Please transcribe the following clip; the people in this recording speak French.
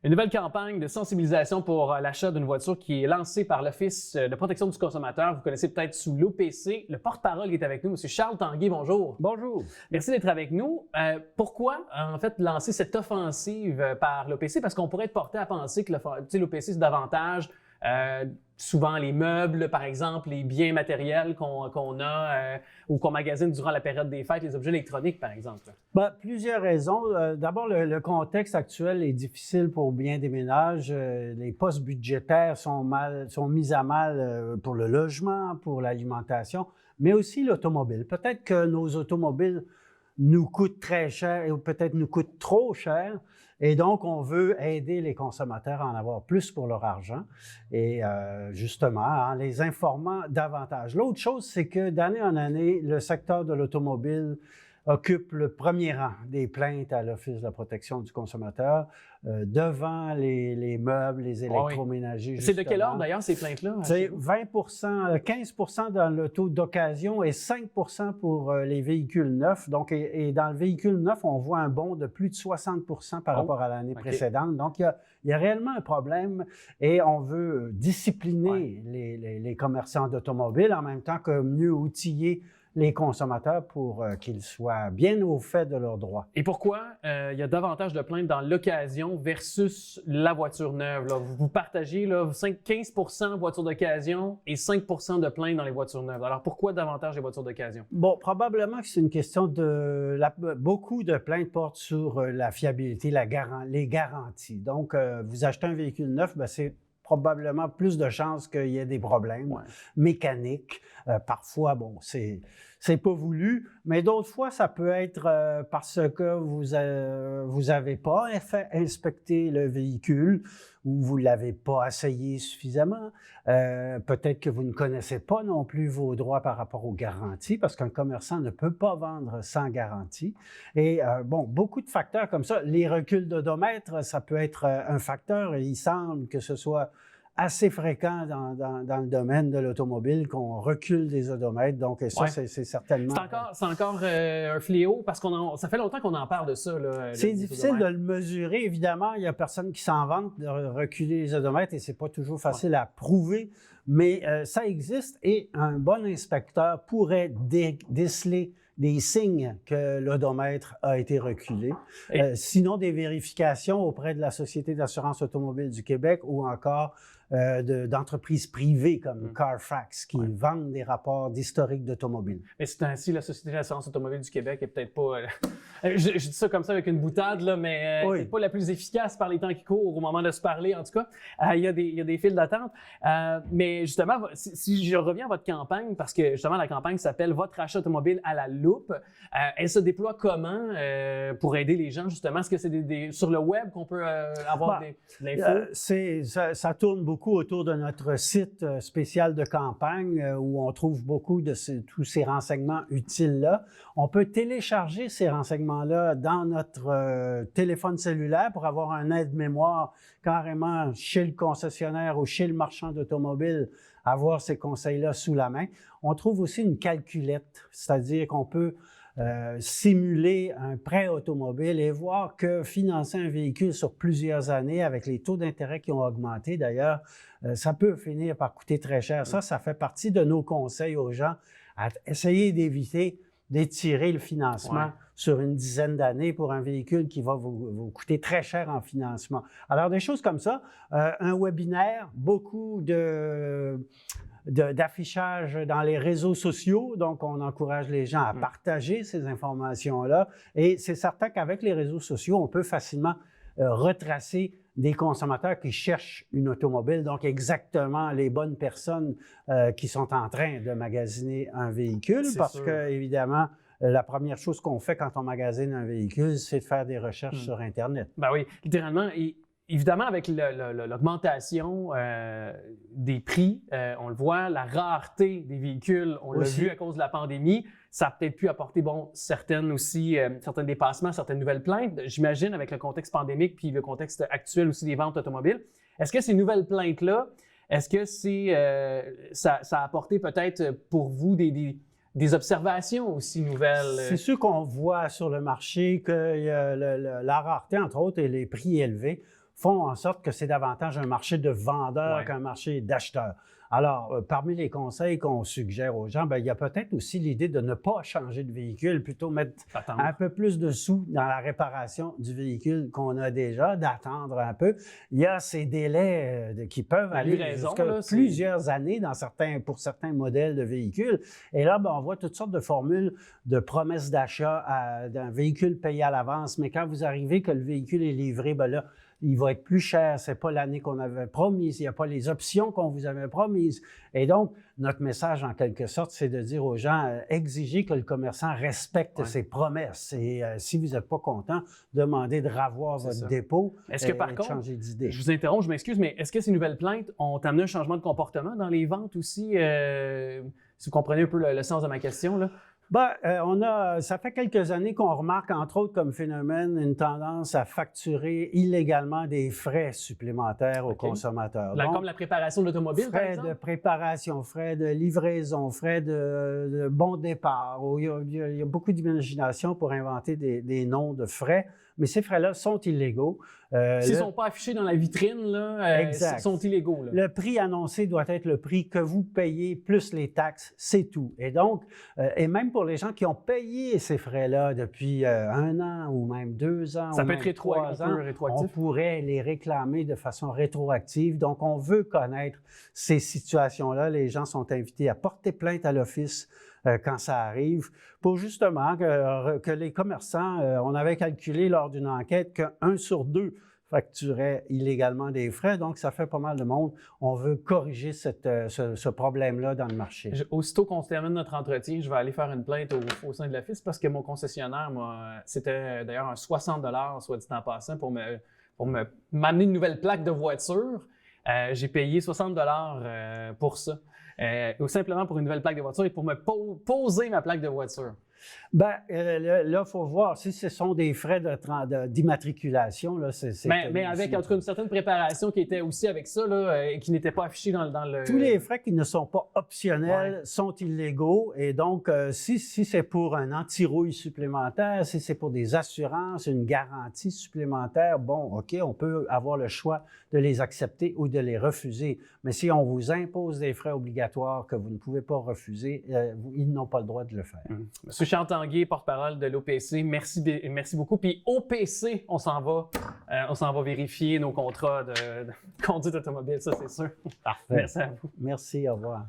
Une nouvelle campagne de sensibilisation pour l'achat d'une voiture qui est lancée par l'Office de protection du consommateur. Vous connaissez peut-être sous l'OPC. Le porte-parole qui est avec nous, M. Charles Tanguay, bonjour. Bonjour. Merci d'être avec nous. Pourquoi, en fait, lancer cette offensive par l'OPC? Parce qu'on pourrait être porté à penser que l'OPC, c'est davantage souvent les meubles, par exemple, les biens matériels qu'on a ou qu'on magasine durant la période des fêtes, les objets électroniques, par exemple. Plusieurs raisons. D'abord, le contexte actuel est difficile pour bien des ménages. Les postes budgétaires sont mis à mal pour le logement, pour l'alimentation, mais aussi l'automobile. Peut-être que nos automobiles nous coûtent très cher ou peut-être nous coûtent trop cher. Et donc, on veut aider les consommateurs à en avoir plus pour leur argent et justement, en les informant davantage. L'autre chose, c'est que d'année en année, le secteur de l'automobile occupe le premier rang des plaintes à l'Office de la protection du consommateur devant les meubles, les électroménagers. C'est de quel ordre d'ailleurs ces plaintes-là? C'est 20 15 dans le taux d'occasion et 5 pour les véhicules neufs. Donc, et dans le véhicule neuf, on voit un bond de plus de 60 par rapport à l'année précédente. Donc, il y a réellement un problème et on veut discipliner les commerçants d'automobiles en même temps que mieux outiller les consommateurs pour qu'ils soient bien au fait de leurs droits. Et pourquoi il y a davantage de plaintes dans l'occasion versus la voiture neuve? Là? Vous partagez là, 15 voitures d'occasion et 5 de plaintes dans les voitures neuves. Alors, pourquoi davantage les voitures d'occasion? Bon, probablement que c'est une question de... beaucoup de plaintes portent sur la fiabilité, les garanties. Donc, vous achetez un véhicule neuf, c'est probablement plus de chances qu'il y ait des problèmes mécaniques. Parfois, bon, c'est pas voulu, mais d'autres fois, ça peut être parce que vous avez pas inspecté le véhicule ou vous l'avez pas essayé suffisamment. Peut-être que vous ne connaissez pas non plus vos droits par rapport aux garanties, parce qu'un commerçant ne peut pas vendre sans garantie. Et beaucoup de facteurs comme ça. Les reculs d'odomètre, ça peut être un facteur. Et il semble que ce soit assez fréquent dans le domaine de l'automobile qu'on recule des odomètres. Donc, ça, c'est certainement... C'est encore un fléau parce ça fait longtemps qu'on en parle de ça. C'est difficile de le mesurer. Évidemment, il n'y a personne qui s'en vante de reculer les odomètres et c'est pas toujours facile à prouver, mais ça existe et un bon inspecteur pourrait déceler des signes que l'odomètre a été reculé. Sinon, des vérifications auprès de la Société d'assurance automobile du Québec ou encore d'entreprises privées comme Carfax qui vendent des rapports d'historique d'automobile. Mais c'est ainsi, la Société d'assurance automobile du Québec est peut-être pas... je dis ça comme ça avec une boutade, là, mais peut-être pas la plus efficace par les temps qui courent au moment de se parler, en tout cas. Il y a des files d'attente. Mais justement, si je reviens à votre campagne, parce que justement, la campagne s'appelle « Votre achat automobile à la loupe », elle se déploie comment pour aider les gens, justement? Est-ce que c'est sur le web qu'on peut avoir de l'info? Ça tourne beaucoup autour de notre site spécial de campagne où on trouve beaucoup de tous ces renseignements utiles-là. On peut télécharger ces renseignements-là dans notre téléphone cellulaire pour avoir un aide-mémoire carrément chez le concessionnaire ou chez le marchand d'automobile, avoir ces conseils-là sous la main. On trouve aussi une calculette, c'est-à-dire qu'on peut simuler un prêt automobile et voir que financer un véhicule sur plusieurs années avec les taux d'intérêt qui ont augmenté, d'ailleurs, ça peut finir par coûter très cher. Ça fait partie de nos conseils aux gens à essayer d'éviter d'étirer le financement sur une dizaine d'années pour un véhicule qui va vous coûter très cher en financement. Alors, des choses comme ça, un webinaire, beaucoup d'affichage dans les réseaux sociaux. Donc, on encourage les gens à partager ces informations-là. Et c'est certain qu'avec les réseaux sociaux, on peut facilement retracer des consommateurs qui cherchent une automobile, donc exactement les bonnes personnes qui sont en train de magasiner un véhicule. Parce que, évidemment, la première chose qu'on fait quand on magasine un véhicule, c'est de faire des recherches sur Internet. Ben oui, littéralement. Et évidemment, avec l'augmentation des prix, on le voit, la rareté des véhicules, on l'a vu à cause de la pandémie, ça a peut-être pu apporter, certains dépassements, certaines nouvelles plaintes. J'imagine, avec le contexte pandémique puis le contexte actuel aussi des ventes automobiles. Est-ce que ces nouvelles plaintes-là, est-ce que ça a apporté peut-être pour vous des observations aussi nouvelles? C'est sûr qu'on voit sur le marché que la rareté, entre autres, et les prix élevés font en sorte que c'est davantage un marché de vendeurs Ouais. qu'un marché d'acheteurs. Alors, parmi les conseils qu'on suggère aux gens, bien, il y a peut-être aussi l'idée de ne pas changer de véhicule, plutôt mettre Attendre. un peu plus de sous dans la réparation du véhicule qu'on a déjà, d'attendre un peu. Il y a ces délais qui peuvent La aller livraison, jusqu'à là, c'est- plusieurs années pour certains modèles de véhicules. Et là, ben, on voit toutes sortes de formules de promesses d'achat d'un véhicule payé à l'avance. Mais quand vous arrivez que le véhicule est livré, ben là, il va être plus cher, c'est pas l'année qu'on avait promise, il n'y a pas les options qu'on vous avait promises. Et donc, notre message, en quelque sorte, c'est de dire aux gens, exigez que le commerçant respecte ses promesses. Et si vous n'êtes pas content, demandez de ravoir C'est votre ça. dépôt Est-ce que et par de contre, changer d'idée. je vous interromps, je m'excuse, mais est-ce que ces nouvelles plaintes ont amené un changement de comportement dans les ventes aussi? Si vous comprenez un peu le sens de ma question, là. Ben, ça fait quelques années qu'on remarque, entre autres comme phénomène, une tendance à facturer illégalement des frais supplémentaires aux OK. consommateurs. Là, Donc, comme la préparation de l'automobile, par frais exemple? de préparation, frais de livraison, frais de bon départ. Il y a beaucoup d'imagination pour inventer des noms de frais, mais ces frais-là sont illégaux. S'ils ne sont pas affichés dans la vitrine, là, Exact. ils sont illégaux. Là. Le prix annoncé doit être le prix que vous payez plus les taxes, c'est tout. Et donc, et même pour les gens qui ont payé ces frais-là depuis 1 an ou même 2 ans Ça ou peut même être 3 ans, on rétroactif. pourrait les réclamer de façon rétroactive. Donc, on veut connaître ces situations-là. Les gens sont invités à porter plainte à l'Office quand ça arrive, pour justement que les commerçants, on avait calculé lors d'une enquête que 1 sur 2 facturait illégalement des frais, donc ça fait pas mal de monde. On veut corriger ce problème-là dans le marché. Aussitôt qu'on se termine notre entretien, je vais aller faire une plainte au sein de l'office parce que mon concessionnaire, c'était d'ailleurs un 60 $, soit dit en passant, pour m'amener une nouvelle plaque de voiture. J'ai payé 60 $ pour ça. Ou simplement pour une nouvelle plaque de voiture et pour me poser ma plaque de voiture. Bien, là, il faut voir si ce sont des frais d'immatriculation. Là, mais avec une certaine préparation qui était aussi avec ça, là, et qui n'était pas affichée dans le... Tous les frais qui ne sont pas optionnels sont illégaux. Et donc, si c'est pour un anti-rouille supplémentaire, si c'est pour des assurances, une garantie supplémentaire, bon, OK, on peut avoir le choix de les accepter ou de les refuser. Mais si on vous impose des frais obligatoires que vous ne pouvez pas refuser, ils n'ont pas le droit de le faire. Monsieur Charles Tanguay, porte-parole de l'OPC, merci beaucoup. Puis OPC, on s'en va vérifier nos contrats de conduite automobile, ça c'est sûr. Parfait. Merci à vous. Merci, au revoir.